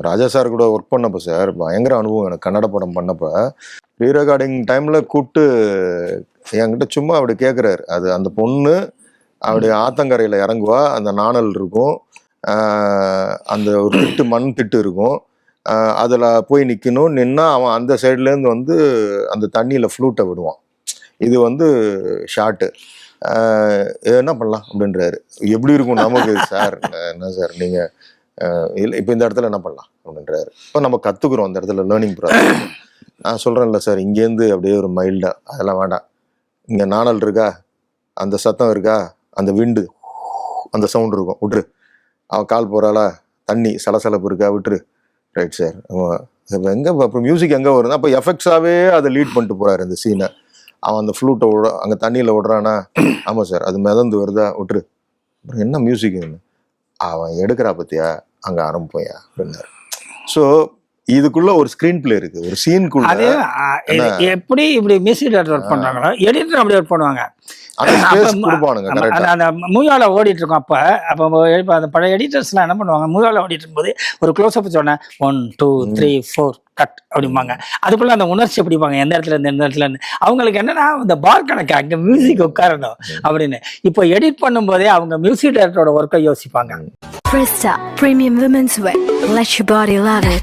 ராஜா sir கூட work பண்ணப்போ sir பயங்கர அனுபவம் எனக்கு. கன்னட படம் பண்ணப்போ ரீ ரெக்கார்டிங் டைம்ல கூப்பிட்டு என்கிட்ட சும்மா அப்படி கேட்குறாரு. அது அந்த பொண்ணு அப்படி ஆத்தங்கரையில இறங்குவா, அந்த நாணல் இருக்கும், அந்த ஒரு திட்டு மண் திட்டு இருக்கும், அதில் போய் நிற்கணும். நின்னா அவன் அந்த சைட்லேருந்து வந்து அந்த தண்ணியில் ஃப்ளூட்டை விடுவான். இது வந்து ஷார்ட்டு. என்ன பண்ணலாம் அப்படின்றாரு. எப்படி இருக்கும் நமக்கு? சார் என்ன சார் நீங்கள் இல்லை இப்போ இந்த இடத்துல என்ன பண்ணலாம் அப்படின்றாரு. இப்போ நம்ம கற்றுக்குறோம் அந்த இடத்துல லேர்னிங் ப்ராசஸ். நான் சொல்கிறேன்ல சார், இங்கேருந்து அப்படியே ஒரு மைல்டாக அதெல்லாம் வேண்டாம், இங்கே நாணல் இருக்கா, அந்த சத்தம் இருக்கா, அந்த விண்டு அந்த சவுண்ட் இருக்கும், விட்டுரு. அவன் கால் போகிறாளா, தண்ணி சலசலப்பு இருக்கா, விட்டுரு. Right sir. எங்கே அப்புறம் மியூசிக் எங்கே வருது? அப்போ எஃபெக்ட்ஸாகவே அதை லீட் பண்ணிட்டு போகிறாரு இந்த சீனை. அவன் அந்த ஃப்ளூட்டை அங்கே தண்ணியில் விடுறானா, ஆமாம் சார், அது மிதந்து வருதா, விட்டுரு. அப்புறம் என்ன மியூசிக்னு அவன் எடுக்கிறா பத்தியா, அங்கே ஆரம்பிப்போயா அப்படின்னாரு. ஸோ இதுக்குள்ள ஒரு ஸ்க்ரீன் பிளே இருக்கு, ஒரு சீனுக்குள்ள. அது எப்படி இப்படி மியூசிக் டைரக்டர் ஒர்க் பண்றாங்களோ எடிட்டர் அப்படி ஒர்க் பண்ணுவாங்க. அந்த மூவியால ஓடிட்டு இருக்கோம். அப்ப அந்த பழைய எடிட்டர்ஸ்லாம் என்ன பண்ணுவாங்க, மூவியால ஓடிட்டு இருக்கும்போது ஒரு க்ளோஸ் அப் சொன்ன 1 2 3 4 கட் அப்படிம்பாங்க. அதுக்குள்ள அந்த உணர்ச்சி எப்படிப்பாங்க, எந்த இடத்துல இருந்து எந்த இடத்துல இருந்து. அவங்களுக்கு என்னன்னா இந்த பார் கணக்கு அங்க மியூசிக் உட்காரணும் அப்படின்னு. இப்போ எடிட் பண்ணும்போதே அவங்க மியூசிக் டைரக்டரோட ஒர்க்கை யோசிப்பாங்க. Presta Premium Women's Wear. Let your body love it.